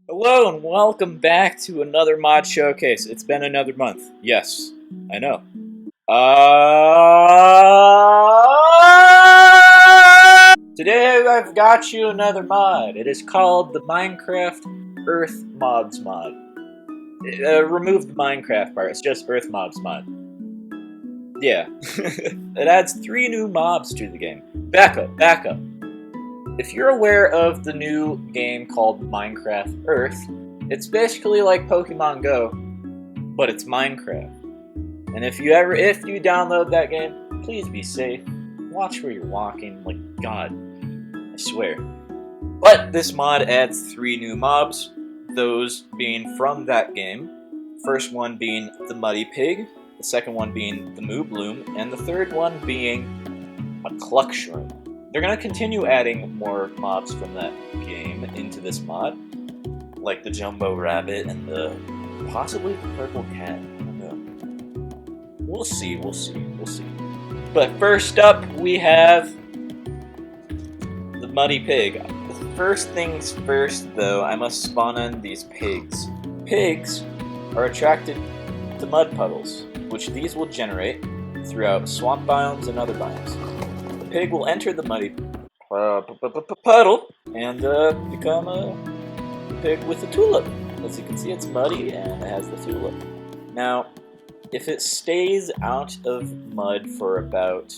Hello and welcome back to another mod showcase. It's been another month. Yes, I know. Today I've got you another mod. It is called the Minecraft Earth Mobs mod. Remove the Minecraft part. It's just Earth Mobs mod. Yeah. It adds 3 new mobs to the game. Back up. If you're aware of the new game called Minecraft Earth, it's basically like Pokemon Go, but it's Minecraft. And if you download that game, please be safe. Watch where you're walking. Like God, I swear. But this mod adds 3 new mobs, those being from that game. First one being the Muddy Pig, the second one being the Moobloom, and the third one being a Cluckshroom. They're gonna continue adding more mobs from that game into this mod, like the Jumbo Rabbit and the possibly the Purple Cat. I don't know. We'll see. But first up, we have the Muddy Pig. First things first, though, I must spawn in these pigs. Pigs are attracted to mud puddles, which these will generate throughout swamp biomes and other biomes. The pig will enter the muddy puddle and become a pig with a tulip. As you can see, it's muddy and it has the tulip. Now, if it stays out of mud for about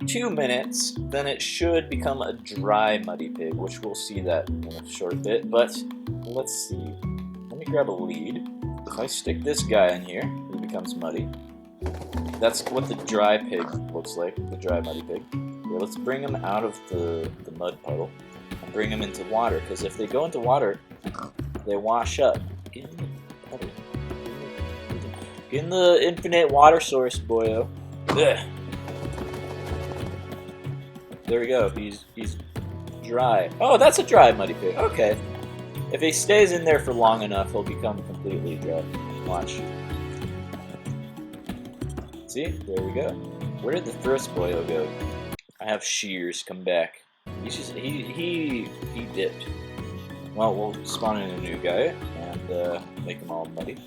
2 minutes, then it should become a dry muddy pig, which we'll see that in a short bit. But let's see. Let me grab a lead. If I stick this guy in here, he becomes muddy. That's what the dry pig looks like, the dry muddy pig. Here, let's bring him out of the mud puddle and bring him into water, because if they go into water, they wash up. Get in the puddle. Get in the infinite water source, boyo. Ugh. There we go, he's dry. Oh, that's a dry muddy pig, okay. If he stays in there for long enough, he'll become completely dry. Watch. See? There we go. Where did the first boyo go? I have Shears come back. He's just he dipped. Well, we'll spawn in a new guy and make them all muddy.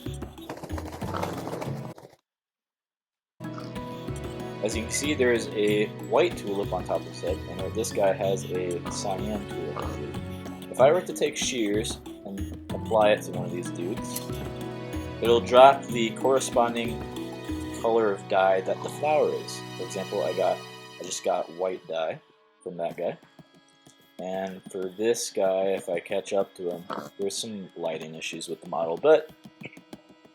As you can see, there is a white tulip on top of his head, and this guy has a cyan tulip. If I were to take Shears and apply it to one of these dudes, it'll drop the corresponding color of dye that the flower is. For example, I just got white dye from that guy. And for this guy, if I catch up to him, there's some lighting issues with the model, but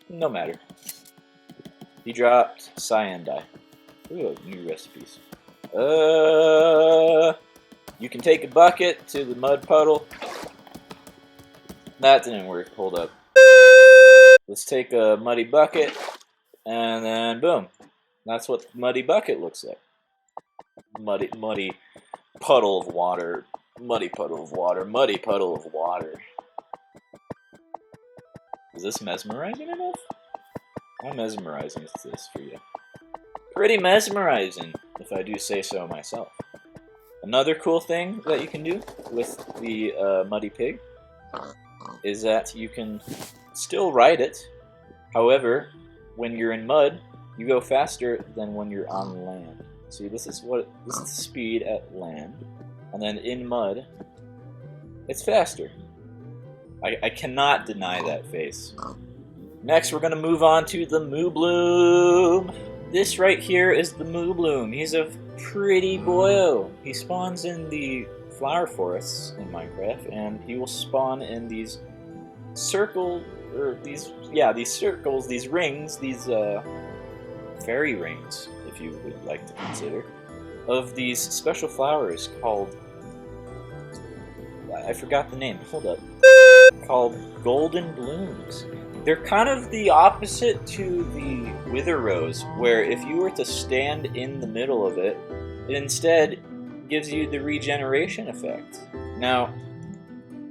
no matter. He dropped cyan dye. Ooh, new recipes. You can take a bucket to the mud puddle. That didn't work. Hold up. Let's take a muddy bucket, and then boom. That's what the muddy bucket looks like. Muddy puddle of water. Muddy puddle of water. Muddy puddle of water. Is this mesmerizing enough? How mesmerizing is this for you? Pretty mesmerizing, if I do say so myself. Another cool thing that you can do with the Muddy Pig is that you can still ride it. However, when you're in mud, you go faster than when you're on land. See, this is the speed at land, and then in mud, it's faster. I cannot deny that face. Next, we're gonna move on to the Moobloom. This right here is the Moobloom. He's a pretty boyo. He spawns in the flower forests in Minecraft, and he will spawn in these circles, these rings, these fairy rings, if you would like to consider, of these special flowers called, I forgot the name, hold up, called Golden Blooms. They're kind of the opposite to the Wither Rose, where if you were to stand in the middle of it, it instead gives you the regeneration effect. Now,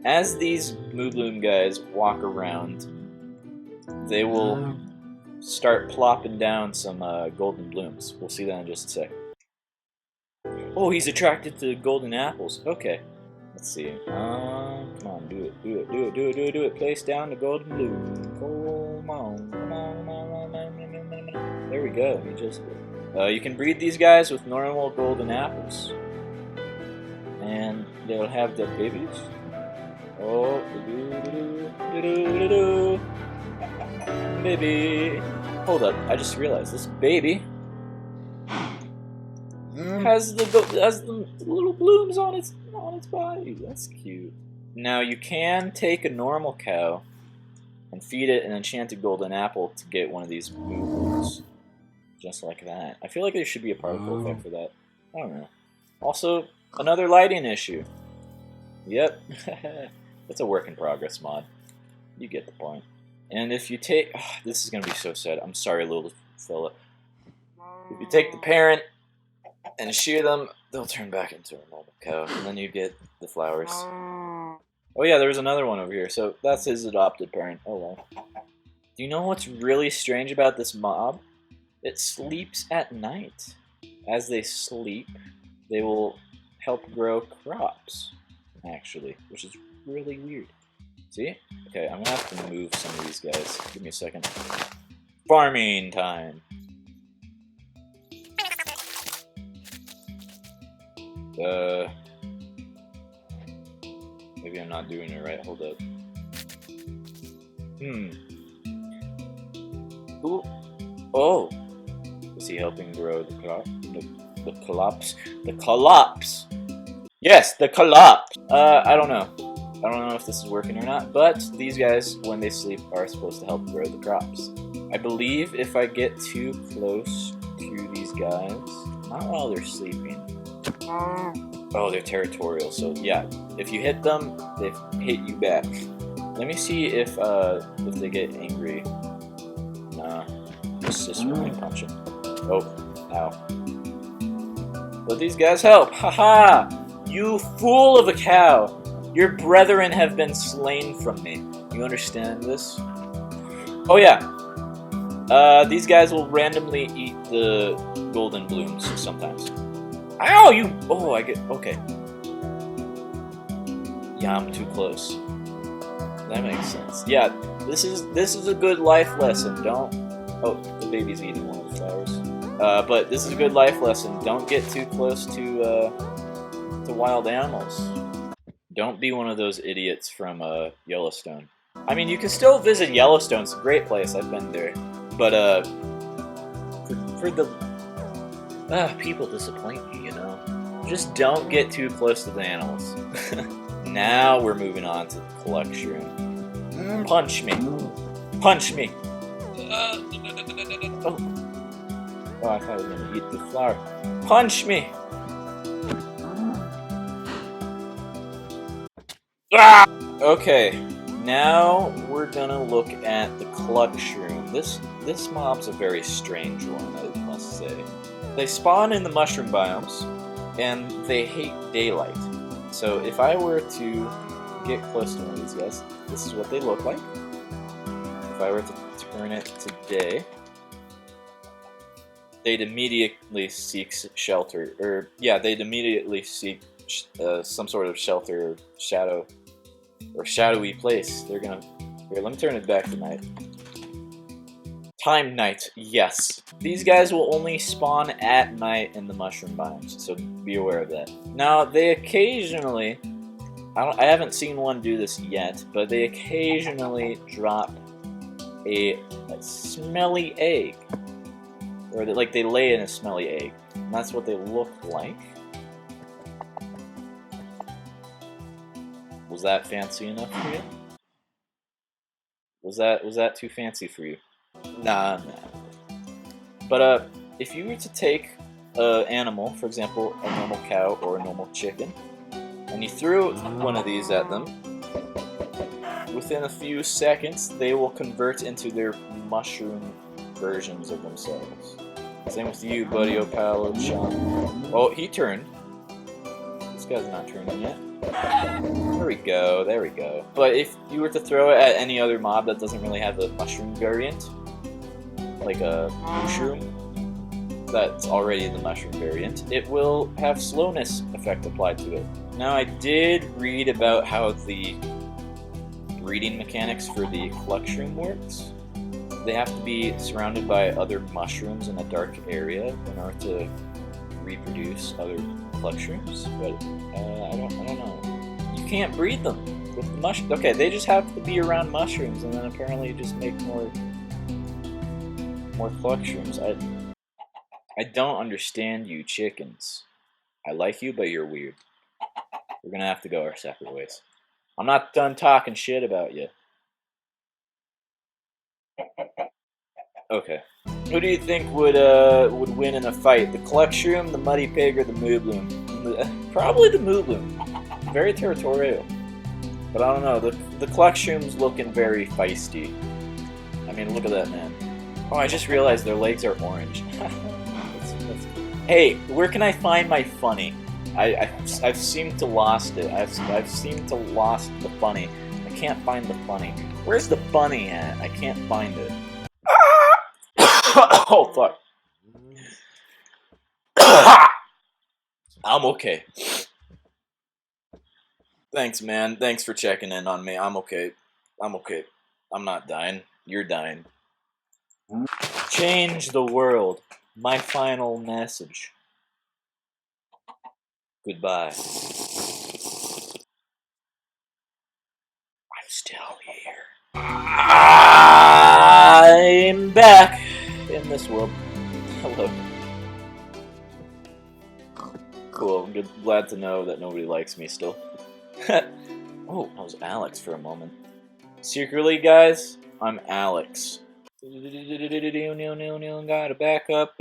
as these Moobloom guys walk around, they will start plopping down some golden blooms. We'll see that in just a sec. Oh, he's attracted to golden apples. Okay. Let's see. Come on, do it, do it, do it, do it, do it, do it. Place down the golden bloom. Come on, come on, come on, come on. There we go. You just. You can breed these guys with normal golden apples, and they'll have their babies. Oh, baby. Hold up! I just realized this baby has the little blooms on its body. That's cute. Now you can take a normal cow and feed it an enchanted golden apple to get one of these Moogs, just like that. I feel like there should be a particle effect for that. I don't know. Also, another lighting issue. Yep, it's a work in progress mod. You get the point. And if you take, this is gonna be so sad. I'm sorry, little fella. If you take the parent and shear them, they'll turn back into a normal cow, and then you get the flowers. Oh yeah, there was another one over here, so that's his adopted parent. Oh well. Do you know what's really strange about this mob? It sleeps at night. As they sleep, they will help grow crops, actually, which is really weird. See? Okay, I'm gonna have to move some of these guys. Give me a second. Farming time! Maybe I'm not doing it right. Hold up. Ooh. Oh! Is he helping grow the crop? The crops? The crops! Yes, the crops! I don't know. I don't know if this is working or not, but these guys, when they sleep, are supposed to help grow the crops. I believe if I get too close to these guys, not while they're sleeping. Oh, they're territorial, so yeah, if you hit them, they hit you back. Let me see if they get angry. Nah, just really punch them. Oh, ow. But these guys help, haha! You fool of a cow! Your brethren have been slain from me. You understand this? Oh yeah. These guys will randomly eat the golden blooms sometimes. Ow, you! Oh, I get... Okay. Yeah, I'm too close. That makes sense. Yeah, this is a good life lesson. Don't... Oh, the baby's eating one of the flowers. But this is a good life lesson. Don't get too close to wild animals. Don't be one of those idiots from Yellowstone. I mean, you can still visit Yellowstone. It's a great place. I've been there. But, for the... people disappoint you, you know? Just don't get too close to the animals. Now we're moving on to the collection room. Punch me. Punch me. Oh, I thought I was going to eat the flower. Punch me. Ah! Okay, now we're gonna look at the clutch room. This mob's a very strange one, I must say. They spawn in the mushroom biomes, and they hate daylight. So if I were to get close to one of these guys, this is what they look like. If I were to turn it to day, they'd immediately seek shelter, or yeah, they'd immediately seek some sort of shelter or shadow or shadowy place. They're gonna... Here, let me turn it back to night. Time night, yes. These guys will only spawn at night in the mushroom biomes, so be aware of that. Now, they occasionally... I haven't seen one do this yet, but they occasionally drop a smelly egg. Or they lay in a smelly egg. And that's what they look like. Was that fancy enough for you? Was that too fancy for you? Nah. But if you were to take an animal, for example, a normal cow or a normal chicken, and you threw one of these at them, within a few seconds they will convert into their mushroom versions of themselves. Same with you, buddy, Opal, Sean. Oh, he turned. This guy's not turning yet. There we go, there we go. But if you were to throw it at any other mob that doesn't really have a mushroom variant, like a mushroom that's already the mushroom variant, it will have slowness effect applied to it. Now, I did read about how the breeding mechanics for the clutch room works. They have to be surrounded by other mushrooms in a dark area in order to reproduce other clutch rooms, but I don't know. You can't breed them with the mushrooms. Okay, they just have to be around mushrooms, and then apparently just make more clutch rooms. I don't understand you chickens. I like you, but you're weird. We're gonna have to go our separate ways. I'm not done talking shit about you. Okay. Who do you think would win in a fight? The clutch room, the muddy pig, or the moobloom? Probably the moobloom. Very territorial. But I don't know. The clutch room's looking very feisty. I mean, look at that man. Oh, I just realized their legs are orange. Hey, where can I find my funny? I've seemed to lost it. I've seemed to lost the funny. I can't find the funny. Where's the bunny at? I can't find it. Oh fuck. I'm okay. Thanks, man. Thanks for checking in on me. I'm okay. I'm okay. I'm not dying. You're dying. Change the world. My final message. Goodbye. I'm still here. I'm back in this world. Hello. Cool. I'm glad to know that nobody likes me still. Oh, I was Alex for a moment. Secretly, guys, I'm Alex. Gotta back up.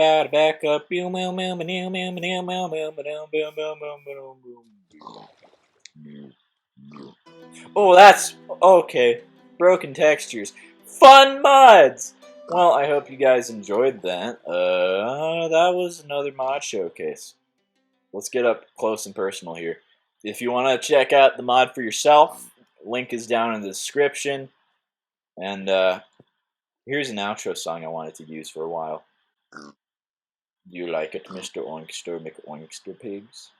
Oh, that's okay. Broken textures. Fun mods! Well, I hope you guys enjoyed that. That was another mod showcase. Let's get up close and personal here. If you want to check out the mod for yourself, link is down in the description. And here's an outro song I wanted to use for a while. Do you like it, Mr. Oinkster McOinkster Pigs?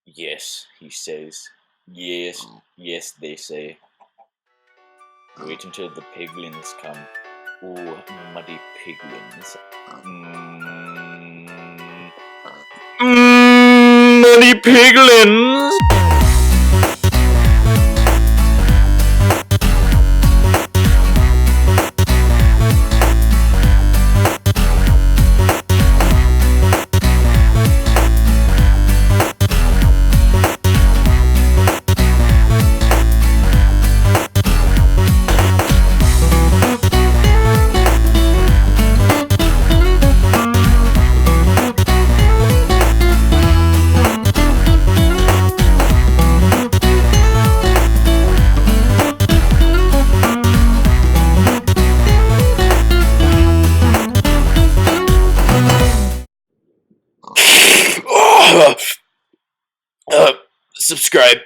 Yes, he says. Yes, yes, they say. Wait until the piglins come. Ooh, muddy piglins. Muddy piglins! Subscribe.